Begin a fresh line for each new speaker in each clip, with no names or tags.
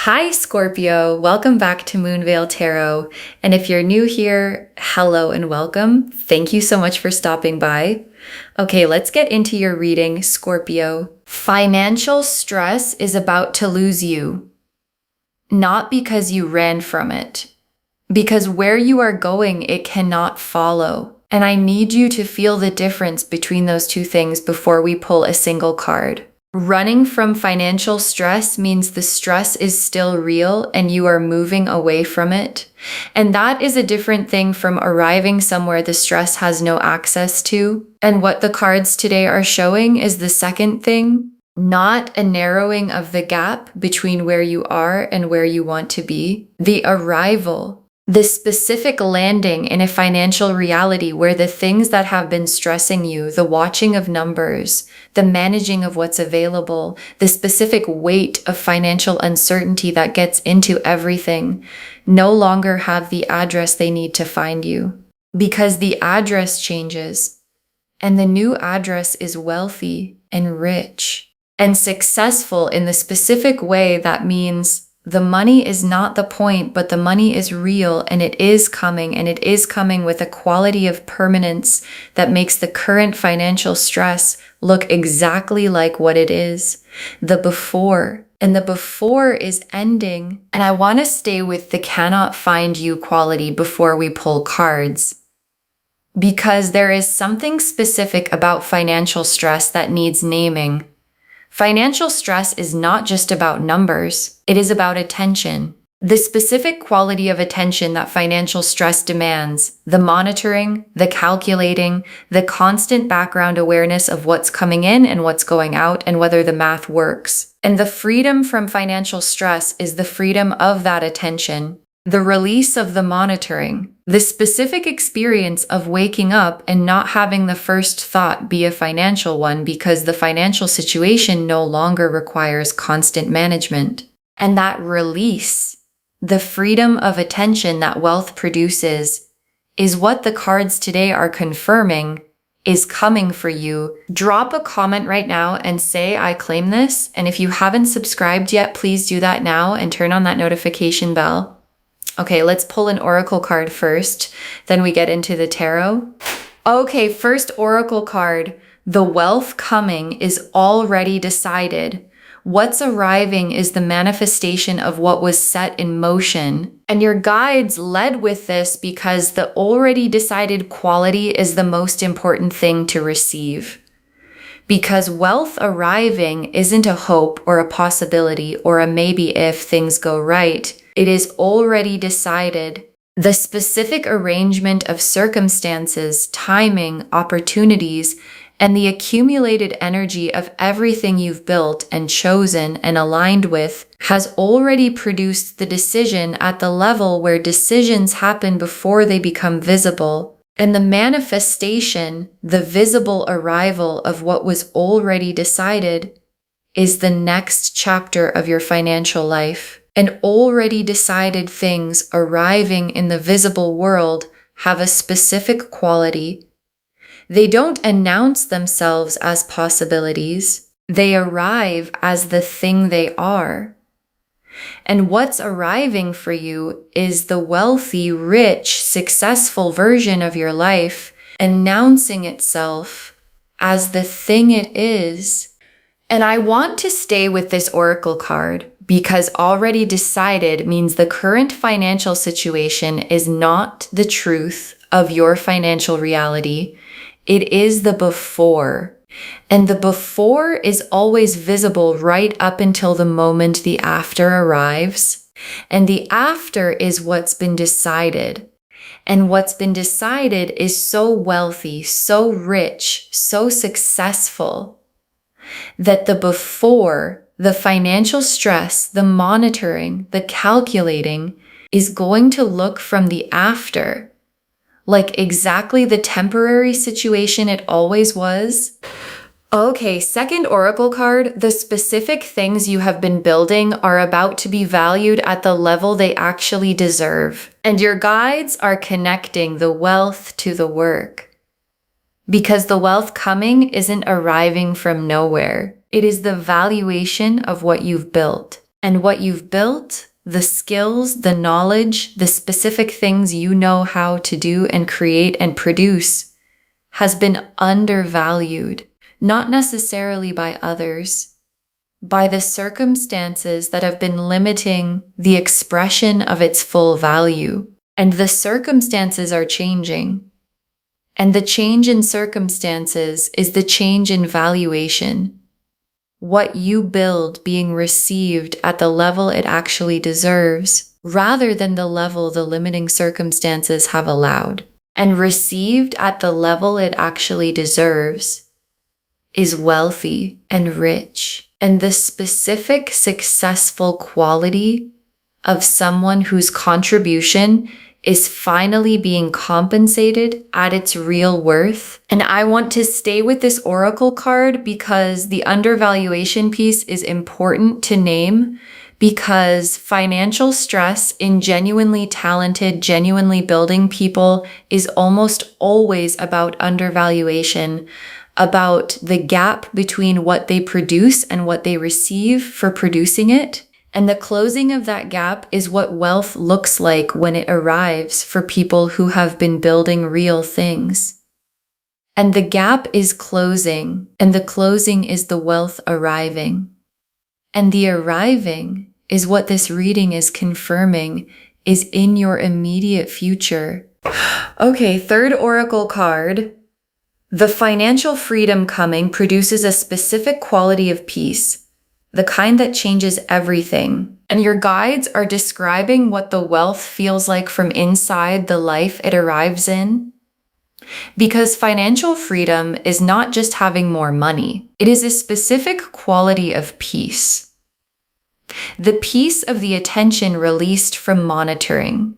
Hi, Scorpio. Welcome back to Moonveil Tarot. And if you're new here, hello and welcome. Thank you so much for stopping by. Okay, let's get into your reading, Scorpio. Financial stress is about to lose you, not because you ran from it, because where you are going, it cannot follow. And I need you to feel the difference between those two things before we pull a single card. Running from financial stress means the stress is still real and you are moving away from it. And that is a different thing from arriving somewhere the stress has no access to. And what the cards today are showing is the second thing, not a narrowing of the gap between where you are and where you want to be. The arrival, the specific landing in a financial reality where the things that have been stressing you, the watching of numbers, the managing of what's available, the specific weight of financial uncertainty that gets into everything, no longer have the address they need to find you. Because the address changes, and the new address is wealthy and rich and successful in the specific way that means the money is not the point, but the money is real and it is coming, and it is coming with a quality of permanence that makes the current financial stress look exactly like what it is, the before. And the before is ending. And I want to stay with the cannot find you quality before we pull cards, because there is something specific about financial stress that needs naming. Financial stress is not just about numbers, it is about attention. The specific quality of attention that financial stress demands, the monitoring, the calculating, the constant background awareness of what's coming in and what's going out and whether the math works. And the freedom from financial stress is the freedom of that attention. The release of the monitoring, the specific experience of waking up and not having the first thought be a financial one because the financial situation no longer requires constant management. And that release, the freedom of attention that wealth produces, is what the cards today are confirming is coming for you. Drop a comment right now and say, I claim this. And if you haven't subscribed yet, please do that now and turn on that notification bell. Okay, let's pull an oracle card first, then we get into the tarot. Okay, first oracle card. The wealth coming is already decided. What's arriving is the manifestation of what was set in motion. And your guides led with this because the already decided quality is the most important thing to receive. Because wealth arriving isn't a hope or a possibility or a maybe if things go right. It is already decided. The specific arrangement of circumstances, timing, opportunities, and the accumulated energy of everything you've built and chosen and aligned with has already produced the decision at the level where decisions happen before they become visible. And the manifestation, the visible arrival of what was already decided, is the next chapter of your financial life. And already decided things arriving in the visible world have a specific quality. They don't announce themselves as possibilities. They arrive as the thing they are. And what's arriving for you is the wealthy, rich, successful version of your life announcing itself as the thing it is. And I want to stay with this oracle card because already decided means the current financial situation is not the truth of your financial reality. It is the before. And the before is always visible right up until the moment the after arrives. And the after is what's been decided. And what's been decided is so wealthy, so rich, so successful that the before, the financial stress, the monitoring, the calculating is going to look from the after like exactly the temporary situation it always was. Okay, second oracle card, the specific things you have been building are about to be valued at the level they actually deserve. And your guides are connecting the wealth to the work. Because the wealth coming isn't arriving from nowhere. It is the valuation of what you've built. And what you've built, the skills, the knowledge, the specific things you know how to do and create and produce has been undervalued, not necessarily by others, by the circumstances that have been limiting the expression of its full value. And the circumstances are changing. And the change in circumstances is the change in valuation. What you build being received at the level it actually deserves, rather than the level the limiting circumstances have allowed. And received at the level it actually deserves is wealthy and rich, and the specific successful quality of someone whose contribution is finally being compensated at its real worth. And I want to stay with this oracle card because the undervaluation piece is important to name, because financial stress in genuinely talented, genuinely building people is almost always about undervaluation, about the gap between what they produce and what they receive for producing it. And the closing of that gap is what wealth looks like when it arrives for people who have been building real things. And the gap is closing, and the closing is the wealth arriving. And the arriving is what this reading is confirming is in your immediate future. Okay, third oracle card. The financial freedom coming produces a specific quality of peace, the kind that changes everything. And your guides are describing what the wealth feels like from inside the life it arrives in. Because financial freedom is not just having more money. It is a specific quality of peace. The peace of the attention released from monitoring.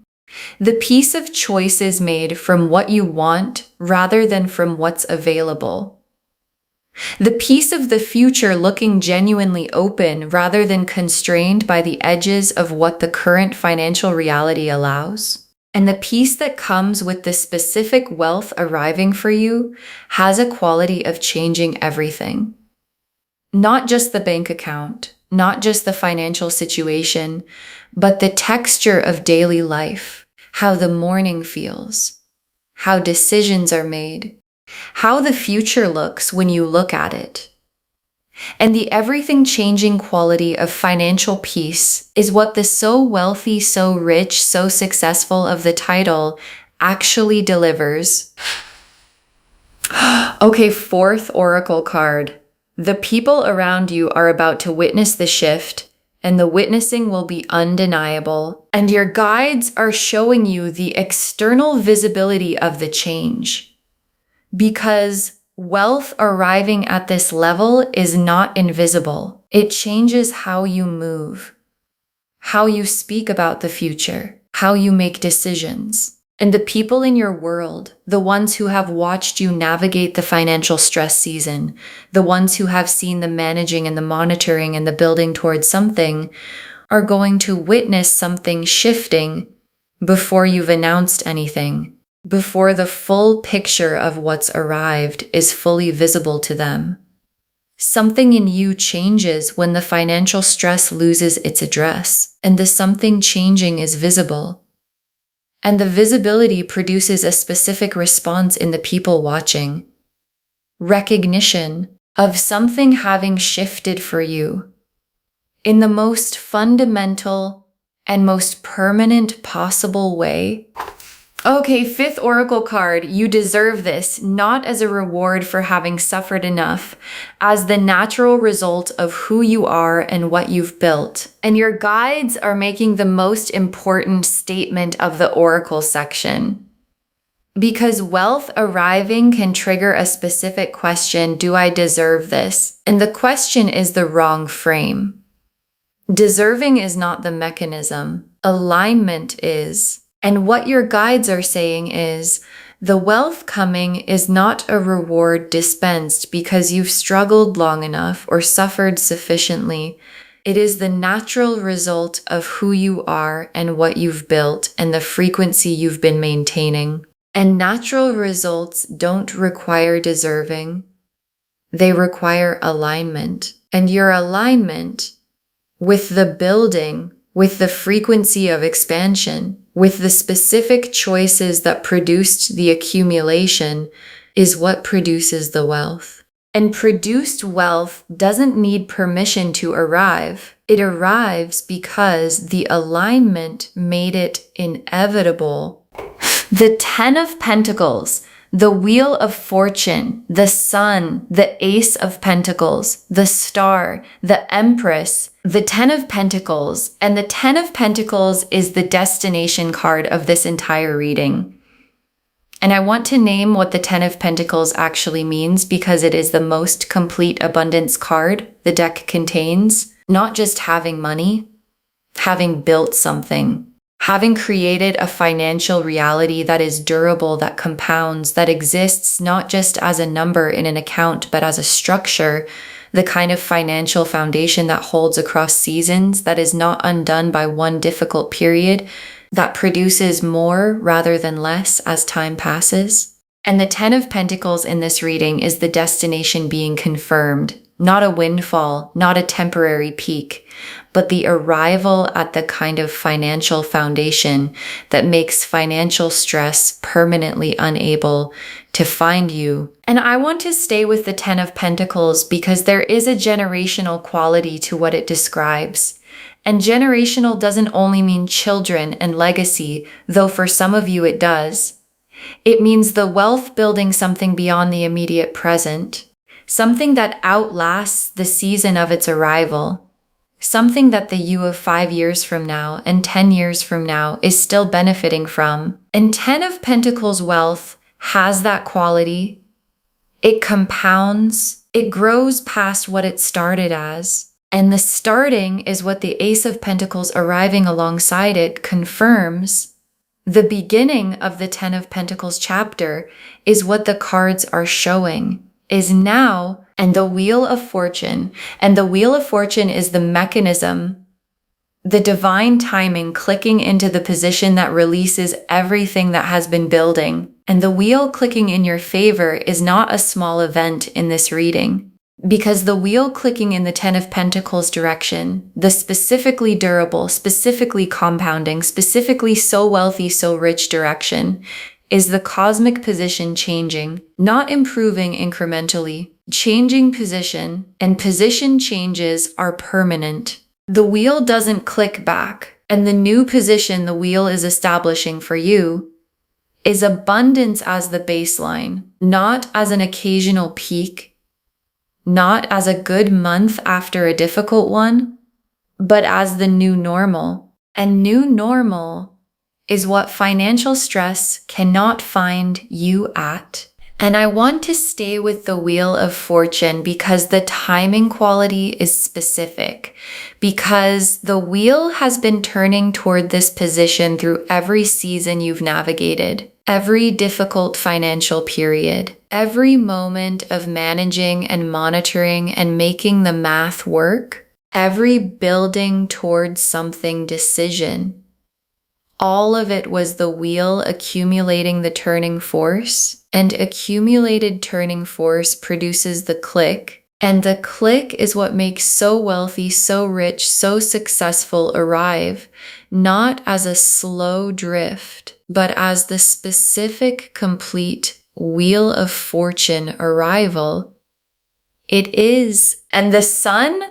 The peace of choices made from what you want rather than from what's available. The peace of the future looking genuinely open rather than constrained by the edges of what the current financial reality allows. And the peace that comes with the specific wealth arriving for you has a quality of changing everything. Not just the bank account, not just the financial situation, but the texture of daily life, how the morning feels, how decisions are made, how the future looks when you look at it. And the everything-changing quality of financial peace is what the so wealthy, so rich, so successful of the title actually delivers. Okay, fourth oracle card. The people around you are about to witness the shift, and the witnessing will be undeniable. And your guides are showing you the external visibility of the change. Because wealth arriving at this level is not invisible. It changes how you move, how you speak about the future, how you make decisions. And the people in your world, the ones who have watched you navigate the financial stress season, the ones who have seen the managing and the monitoring and the building towards something, are going to witness something shifting before you've announced anything, before the full picture of what's arrived is fully visible to them. Something in you changes when the financial stress loses its address, and the something changing is visible. And the visibility produces a specific response in the people watching. Recognition of something having shifted for you in the most fundamental and most permanent possible way. Okay, fifth oracle card. You deserve this, not as a reward for having suffered enough, as the natural result of who you are and what you've built. And your guides are making the most important statement of the oracle section. Because wealth arriving can trigger a specific question, do I deserve this? And the question is the wrong frame. Deserving is not the mechanism. Alignment is. And what your guides are saying is, the wealth coming is not a reward dispensed because you've struggled long enough or suffered sufficiently. It is the natural result of who you are and what you've built and the frequency you've been maintaining. And natural results don't require deserving. They require alignment. And your alignment with the building, with the frequency of expansion, with the specific choices that produced the accumulation, is what produces the wealth. And produced wealth doesn't need permission to arrive. It arrives because the alignment made it inevitable. The Ten of Pentacles, the Wheel of Fortune, the Sun, the Ace of Pentacles, the Star, the Empress, the Ten of Pentacles, and the Ten of Pentacles is the destination card of this entire reading. And I want to name what the Ten of Pentacles actually means because it is the most complete abundance card the deck contains. Not just having money, having built something. Having created a financial reality that is durable, that compounds, that exists not just as a number in an account, but as a structure, the kind of financial foundation that holds across seasons, that is not undone by one difficult period, that produces more rather than less as time passes. And the Ten of Pentacles in this reading is the destination being confirmed, not a windfall, not a temporary peak, but the arrival at the kind of financial foundation that makes financial stress permanently unable to find you. And I want to stay with the Ten of Pentacles because there is a generational quality to what it describes. And generational doesn't only mean children and legacy, though for some of you it does. It means the wealth building something beyond the immediate present, something that outlasts the season of its arrival. Something that the you of 5 years from now and 10 years from now is still benefiting from. And Ten of Pentacles wealth has that quality. It compounds. It grows past what it started as. And the starting is what the Ace of Pentacles arriving alongside it confirms. The beginning of the Ten of Pentacles chapter is what the cards are showing. Is now, and the Wheel of Fortune. And the Wheel of Fortune is the mechanism, the divine timing clicking into the position that releases everything that has been building. And the wheel clicking in your favor is not a small event in this reading. Because the wheel clicking in the Ten of Pentacles direction, the specifically durable, specifically compounding, specifically so wealthy, so rich direction, is the cosmic position changing, not improving incrementally, changing position, and position changes are permanent. The wheel doesn't click back, and the new position the wheel is establishing for you is abundance as the baseline, not as an occasional peak, not as a good month after a difficult one, but as the new normal. And new normal is what financial stress cannot find you at. And I want to stay with the Wheel of Fortune because the timing quality is specific. Because the wheel has been turning toward this position through every season you've navigated, every difficult financial period, every moment of managing and monitoring and making the math work, every building towards something decision. All of it was the wheel accumulating the turning force, and accumulated turning force produces the click. And the click is what makes so wealthy, so rich, so successful arrive, not as a slow drift, but as the specific, complete Wheel of Fortune arrival. It is. And the sun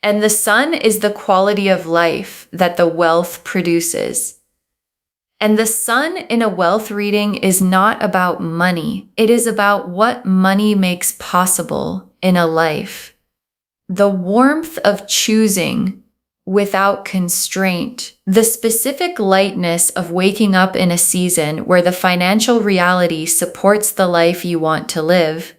is the quality of life that the wealth produces. And the sun in a wealth reading is not about money. It is about what money makes possible in a life. The warmth of choosing without constraint. The specific lightness of waking up in a season where the financial reality supports the life you want to live.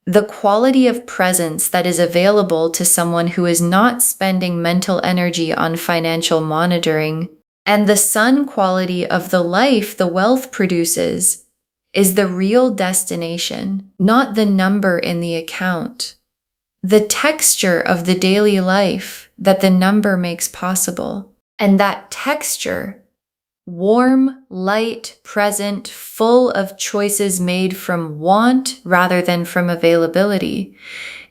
The quality of presence that is available to someone who is not spending mental energy on financial monitoring. And the sun quality of the life the wealth produces is the real destination, not the number in the account. The texture of the daily life that the number makes possible. And that texture warm, light, present, full of choices made from want rather than from availability,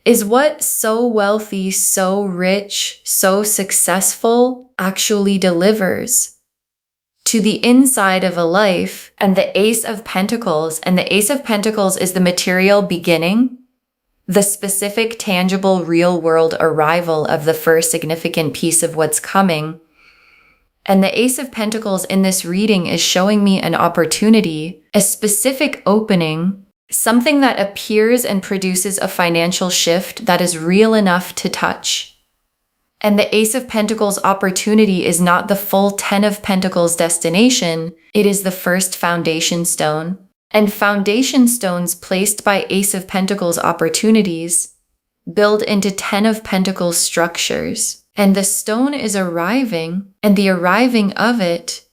is what so wealthy, so rich, so successful actually delivers to the inside of a life. And the Ace of Pentacles, and the Ace of Pentacles is the material beginning, the specific, tangible, real world arrival of the first significant piece of what's coming. And the Ace of Pentacles in this reading is showing me an opportunity, a specific opening, something that appears and produces a financial shift that is real enough to touch. And the Ace of Pentacles opportunity is not the full 10 of Pentacles destination, it is the first foundation stone. And foundation stones placed by Ace of Pentacles opportunities build into 10 of Pentacles structures. And the stone is arriving, and the arriving of it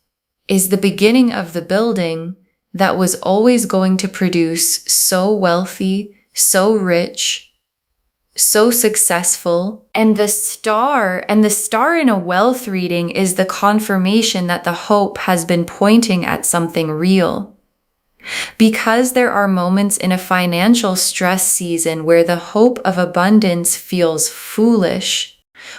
is the beginning of the building that was always going to produce so wealthy, so rich, so successful. And the star in a wealth reading is the confirmation that the hope has been pointing at something real. Because there are moments in a financial stress season where the hope of abundance feels foolish,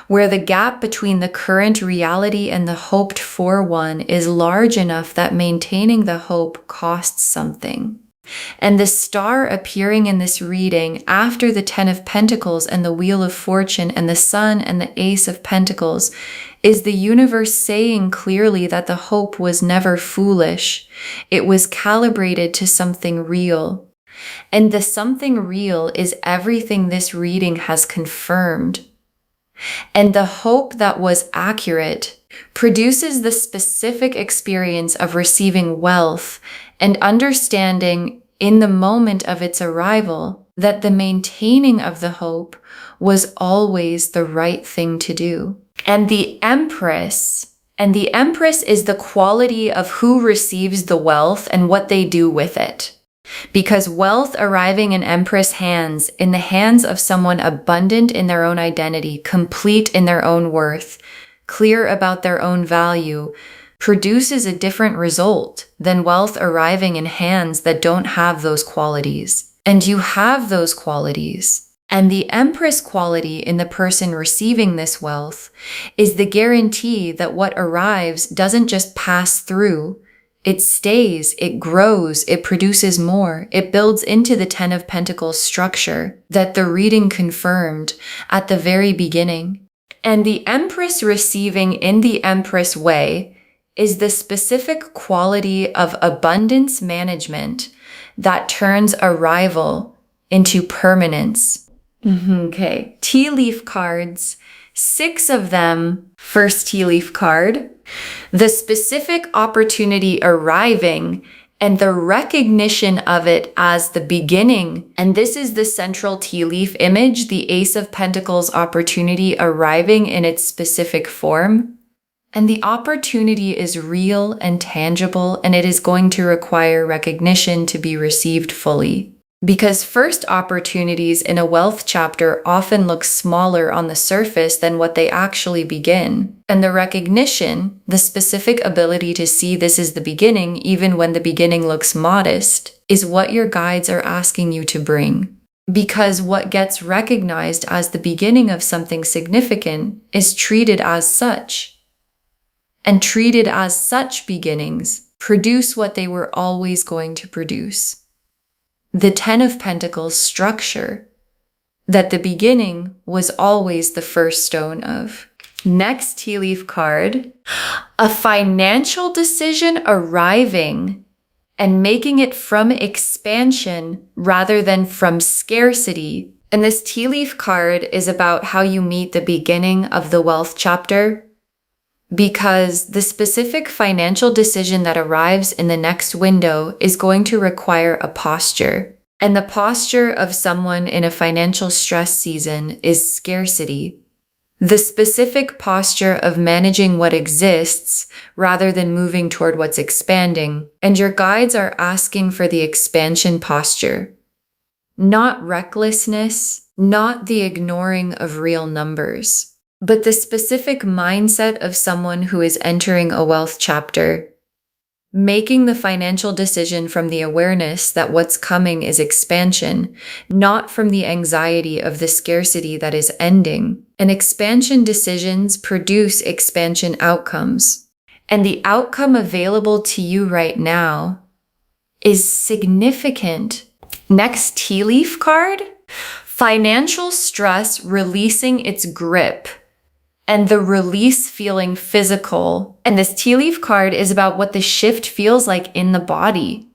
where the gap between the current reality and the hoped for one is large enough that maintaining the hope costs something. And the star appearing in this reading after the 10 of Pentacles and the Wheel of Fortune and the Sun and the Ace of Pentacles is the universe saying clearly that the hope was never foolish. It was calibrated to something real. And the something real is everything this reading has confirmed. And the hope that was accurate produces the specific experience of receiving wealth and understanding in the moment of its arrival that the maintaining of the hope was always the right thing to do. And the Empress is the quality of who receives the wealth and what they do with it. Because wealth arriving in Empress hands, in the hands of someone abundant in their own identity, complete in their own worth, clear about their own value, produces a different result than wealth arriving in hands that don't have those qualities. And you have those qualities. And the Empress quality in the person receiving this wealth is the guarantee that what arrives doesn't just pass through. It stays, it grows, it produces more, it builds into the 10 of Pentacles structure that the reading confirmed at the very beginning. And the Empress receiving in the Empress way is the specific quality of abundance management that turns arrival into permanence. Okay, tea leaf cards, 6 of them. First tea leaf card, the specific opportunity arriving and the recognition of it as the beginning. And this is the central tea leaf image, the Ace of Pentacles opportunity arriving in its specific form. And the opportunity is real and tangible, and it is going to require recognition to be received fully. Because first opportunities in a wealth chapter often look smaller on the surface than what they actually begin. And the recognition, the specific ability to see this is the beginning, even when the beginning looks modest, is what your guides are asking you to bring. Because what gets recognized as the beginning of something significant is treated as such. And treated as such beginnings produce what they were always going to produce. The 10 of Pentacles structure that the beginning was always the first stone of. Next tea leaf card, a financial decision arriving and making it from expansion rather than from scarcity. And this tea leaf card is about how you meet the beginning of the wealth chapter. Because the specific financial decision that arrives in the next window is going to require a posture. And the posture of someone in a financial stress season is scarcity. The specific posture of managing what exists rather than moving toward what's expanding. And your guides are asking for the expansion posture. Not recklessness, not the ignoring of real numbers. But the specific mindset of someone who is entering a wealth chapter making the financial decision from the awareness that what's coming is expansion, not from the anxiety of the scarcity that is ending. And expansion decisions produce expansion outcomes. And the outcome available to you right now is significant. Next tea leaf card, financial stress releasing its grip. And the release feeling physical. And this tea leaf card is about what the shift feels like in the body.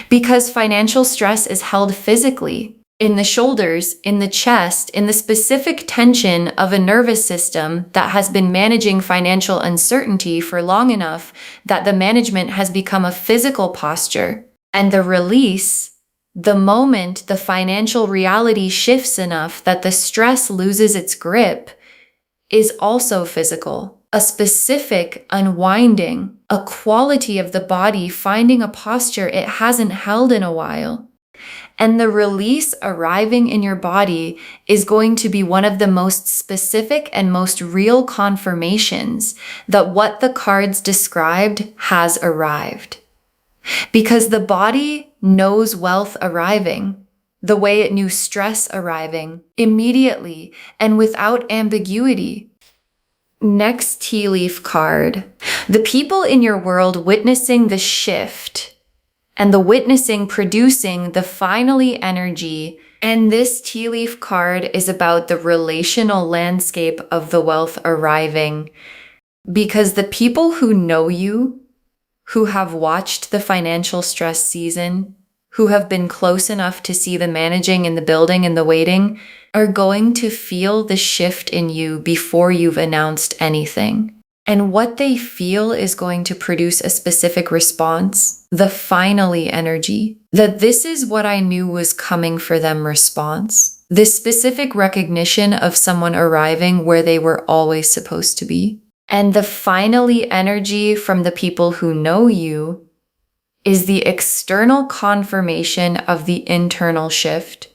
Because financial stress is held physically, in the shoulders, in the chest, in the specific tension of a nervous system that has been managing financial uncertainty for long enough that the management has become a physical posture. And the release, the moment the financial reality shifts enough that the stress loses its grip, is also physical. A specific unwinding, a quality of the body finding a posture it hasn't held in a while. And the release arriving in your body is going to be one of the most specific and most real confirmations that what the cards described has arrived. Because the body knows wealth arriving, the way it knew stress arriving, immediately and without ambiguity. Next tea leaf card. The people in your world witnessing the shift and the witnessing producing the finally energy. And this tea leaf card is about the relational landscape of the wealth arriving. Because the people who know you, who have watched the financial stress season, who have been close enough to see the managing and the building and the waiting, are going to feel the shift in you before you've announced anything. And what they feel is going to produce a specific response, the finally energy, that this is what I knew was coming for them response, this specific recognition of someone arriving where they were always supposed to be. And the finally energy from the people who know you is the external confirmation of the internal shift,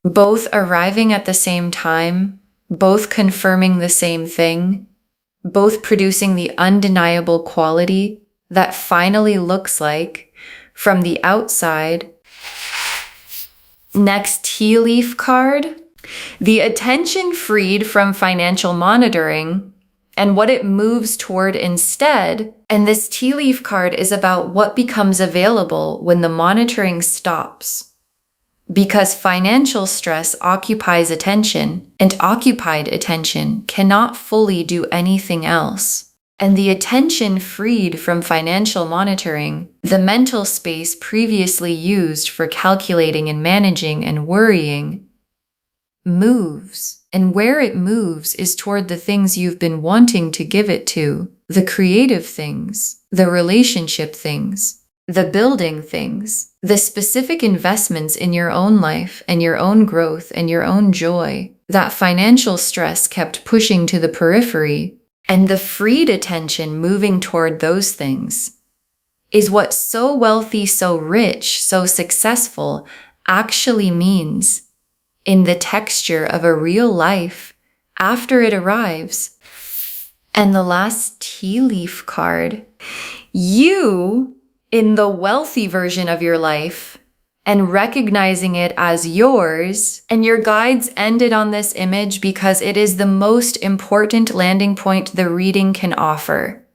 both arriving at the same time, both confirming the same thing, both producing the undeniable quality that finally looks like from the outside. Next tea leaf card, the attention freed from financial monitoring and what it moves toward instead. And this tea leaf card is about what becomes available when the monitoring stops. Because financial stress occupies attention, and occupied attention cannot fully do anything else. And the attention freed from financial monitoring, the mental space previously used for calculating and managing and worrying, moves. And where it moves is toward the things you've been wanting to give it to, the creative things, the relationship things, the building things, the specific investments in your own life and your own growth and your own joy that financial stress kept pushing to the periphery. And the freed attention moving toward those things is what so wealthy, so rich, so successful actually means in the texture of a real life after it arrives. And the last tea leaf card, you in the wealthy version of your life and recognizing it as yours. And your guides ended on this image because it is the most important landing point the reading can offer.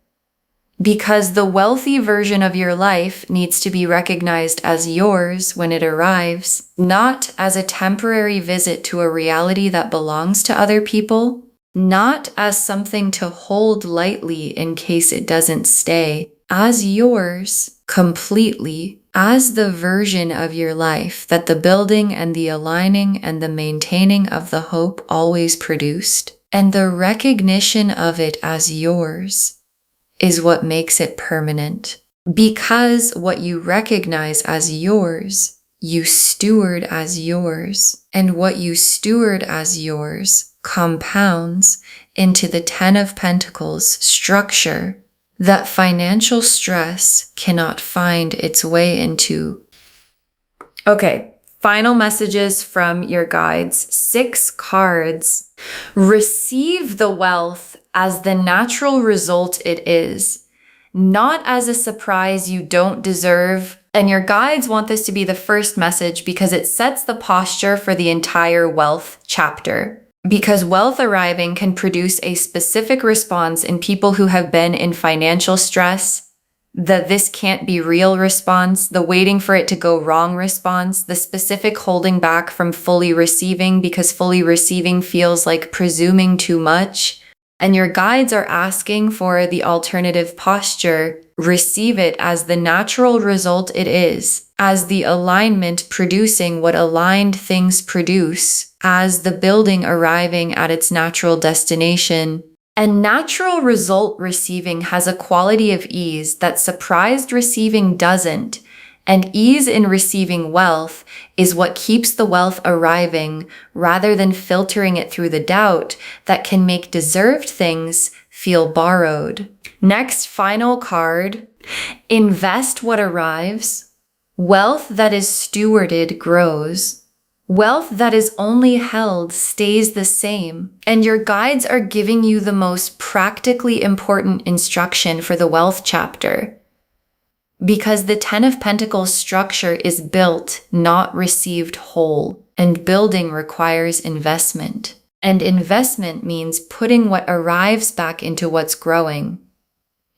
Because the wealthy version of your life needs to be recognized as yours when it arrives, not as a temporary visit to a reality that belongs to other people, not as something to hold lightly in case it doesn't stay, as yours completely, as the version of your life that the building and the aligning and the maintaining of the hope always produced, and the recognition of it as yours is what makes it permanent. Because what you recognize as yours, you steward as yours, and what you steward as yours compounds into the Ten of Pentacles structure that financial stress cannot find its way into. Okay, final messages from your guides. 6 cards. Receive the wealth as the natural result it is, not as a surprise you don't deserve. And your guides want this to be the first message because it sets the posture for the entire wealth chapter. Because wealth arriving can produce a specific response in people who have been in financial stress, the "this can't be real" response, the waiting for it to go wrong response, the specific holding back from fully receiving because fully receiving feels like presuming too much. And your guides are asking for the alternative posture. Receive it as the natural result it is, as the alignment producing what aligned things produce, as the building arriving at its natural destination. And natural result receiving has a quality of ease that surprised receiving doesn't. And ease in receiving wealth is what keeps the wealth arriving rather than filtering it through the doubt that can make deserved things feel borrowed. Next, final card. Invest what arrives. Wealth that is stewarded grows. Wealth that is only held stays the same. And your guides are giving you the most practically important instruction for the wealth chapter. Because the Ten of Pentacles structure is built, not received whole. And building requires investment. And investment means putting what arrives back into what's growing.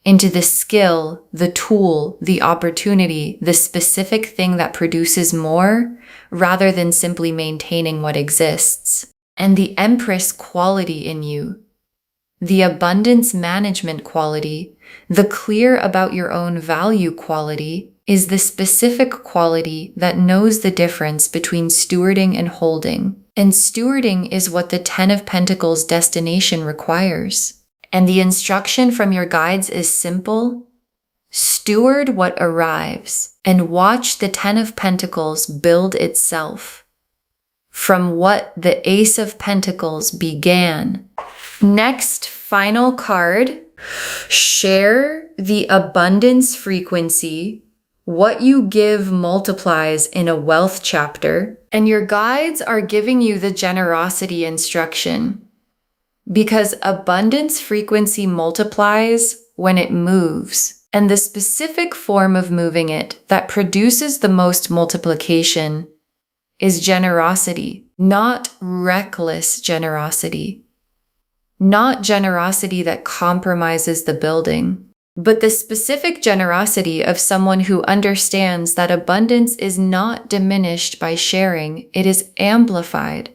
Into the skill, the tool, the opportunity, the specific thing that produces more, rather than simply maintaining what exists. And the Empress quality in you, the abundance management quality, the clear about your own value quality, is the specific quality that knows the difference between stewarding and holding. And stewarding is what the Ten of Pentacles destination requires. And the instruction from your guides is simple. Steward what arrives and watch the Ten of Pentacles build itself from what the Ace of Pentacles began. Next, final card. Share the abundance frequency. What you give multiplies in a wealth chapter. And your guides are giving you the generosity instruction. Because abundance frequency multiplies when it moves, and the specific form of moving it that produces the most multiplication is generosity, not reckless generosity. Not generosity that compromises the building, but the specific generosity of someone who understands that abundance is not diminished by sharing, it is amplified.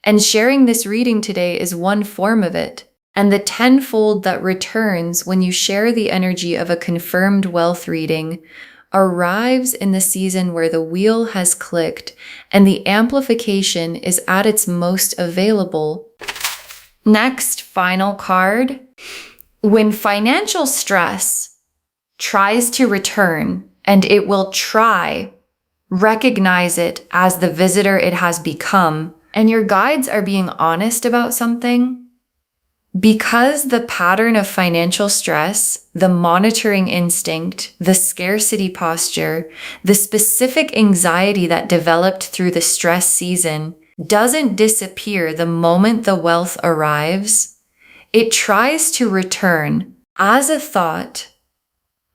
And sharing this reading today is one form of it. And the tenfold that returns when you share the energy of a confirmed wealth reading arrives in the season where the wheel has clicked and the amplification is at its most available. Next, final card. When financial stress tries to return, and it will try, recognize it as the visitor it has become. And your guides are being honest about something. Because the pattern of financial stress, the monitoring instinct, the scarcity posture, the specific anxiety that developed through the stress season doesn't disappear the moment the wealth arrives, it tries to return as a thought,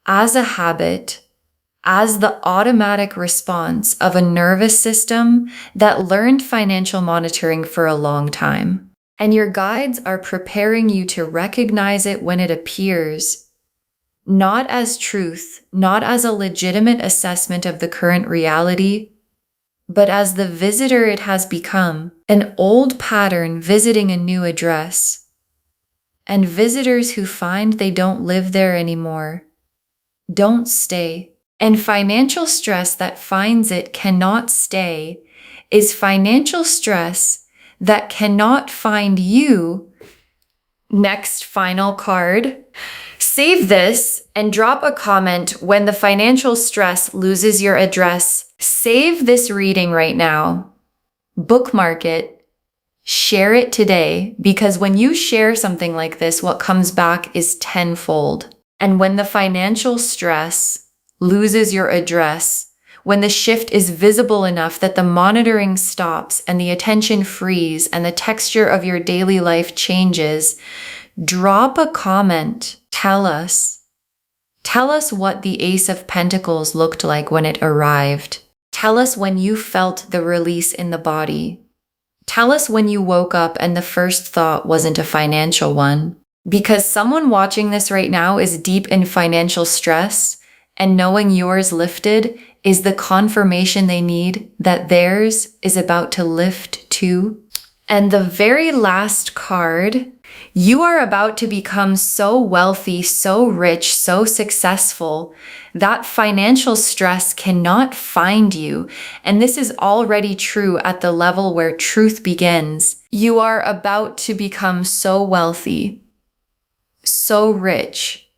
as a habit, as the automatic response of a nervous system that learned financial monitoring for a long time. And your guides are preparing you to recognize it when it appears, not as truth, not as a legitimate assessment of the current reality, but as the visitor it has become, an old pattern visiting a new address. And visitors who find they don't live there anymore don't stay. And financial stress that finds it cannot stay is financial stress that cannot find you. Next, final card. Save this and drop a comment when the financial stress loses your address. Save this reading right now. Bookmark it. Share it today, because when you share something like this, what comes back is tenfold. And when the financial stress loses your address, when the shift is visible enough that the monitoring stops and the attention frees and the texture of your daily life changes, drop a comment. Tell us. Tell us what the Ace of Pentacles looked like when it arrived. Tell us when you felt the release in the body. Tell us when you woke up and the first thought wasn't a financial one. Because someone watching this right now is deep in financial stress, and knowing yours lifted is the confirmation they need that theirs is about to lift too. And the very last card, you are about to become so wealthy, so rich, so successful that financial stress cannot find you. And this is already true at the level where truth begins. You are about to become so wealthy, so rich,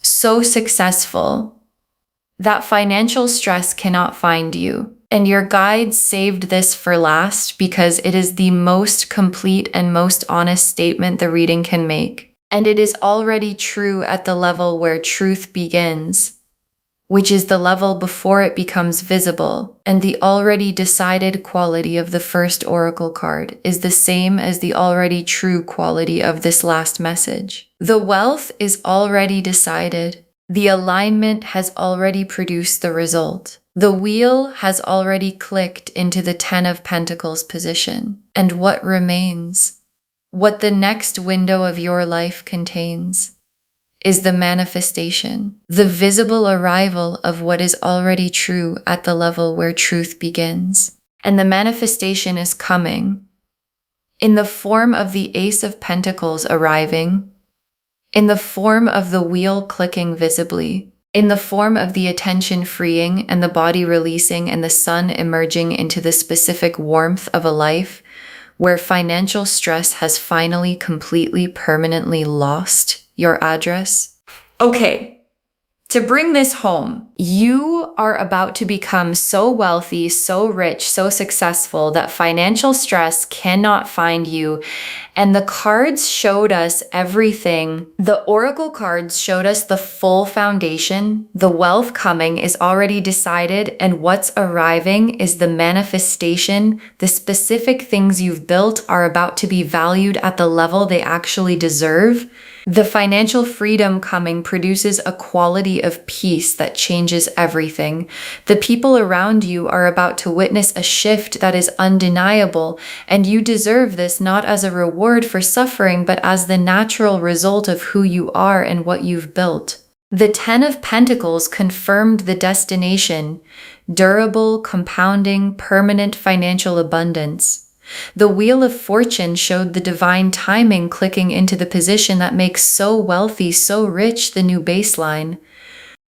so successful that financial stress cannot find you. And your guides saved this for last because it is the most complete and most honest statement the reading can make. And it is already true at the level where truth begins, which is the level before it becomes visible. And the already decided quality of the first oracle card is the same as the already true quality of this last message. The wealth is already decided. The alignment has already produced the result. The wheel has already clicked into the 10 of Pentacles position. And what remains, what the next window of your life contains, is the manifestation, the visible arrival of what is already true at the level where truth begins. And the manifestation is coming in the form of the Ace of Pentacles arriving, in the form of the wheel clicking visibly, in the form of the attention freeing and the body releasing and the sun emerging into the specific warmth of a life where financial stress has finally completely permanently lost your address. Okay, to bring this home, you are about to become so wealthy, so rich, so successful that financial stress cannot find you. And the cards showed us everything. The oracle cards showed us the full foundation. The wealth coming is already decided, and what's arriving is the manifestation. The specific things you've built are about to be valued at the level they actually deserve. The financial freedom coming produces a quality of peace that changes everything. The people around you are about to witness a shift that is undeniable, and you deserve this not as a reward for suffering, but as the natural result of who you are and what you've built. The 10 of Pentacles confirmed the destination: durable, compounding, permanent financial abundance. The Wheel of Fortune showed the divine timing clicking into the position that makes so wealthy, so rich the new baseline.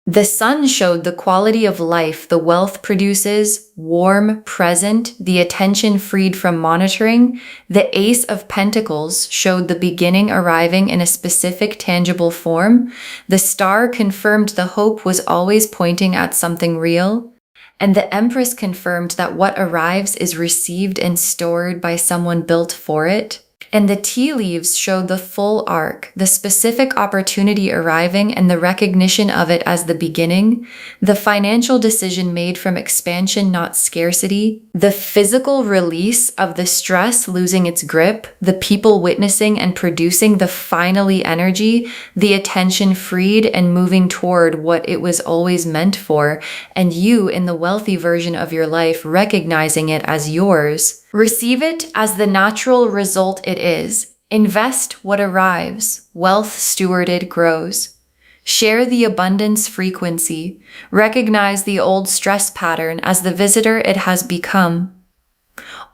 The Sun showed the quality of life the wealth produces, warm, present, the attention freed from monitoring. The Ace of Pentacles showed the beginning arriving in a specific tangible form. The Star confirmed the hope was always pointing at something real. And the Empress confirmed that what arrives is received and stored by someone built for it. And the tea leaves showed the full arc, the specific opportunity arriving and the recognition of it as the beginning, the financial decision made from expansion, not scarcity, the physical release of the stress losing its grip, the people witnessing and producing the finally energy, the attention freed and moving toward what it was always meant for, and you in the wealthy version of your life recognizing it as yours. Receive it as the natural result it is. Invest what arrives. Wealth stewarded grows. Share the abundance frequency. Recognize the old stress pattern as the visitor it has become.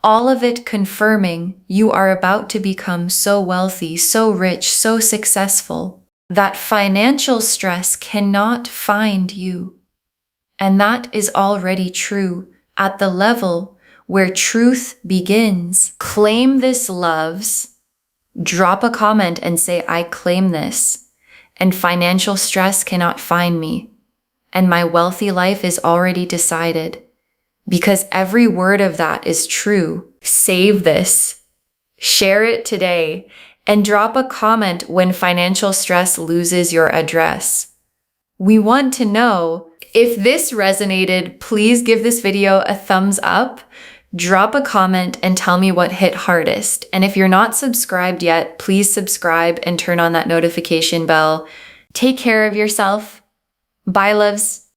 All of it confirming you are about to become so wealthy, so rich, so successful that financial stress cannot find you. And that is already true at the level where truth begins. Claim this, loves. Drop a comment and say, I claim this, and financial stress cannot find me, and my wealthy life is already decided, because every word of that is true. Save this, share it today, and drop a comment when financial stress loses your address. We want to know. If this resonated, please give this video a thumbs up. Drop a comment and tell me what hit hardest. And if you're not subscribed yet, please subscribe and turn on that notification bell. Take care of yourself. Bye, loves.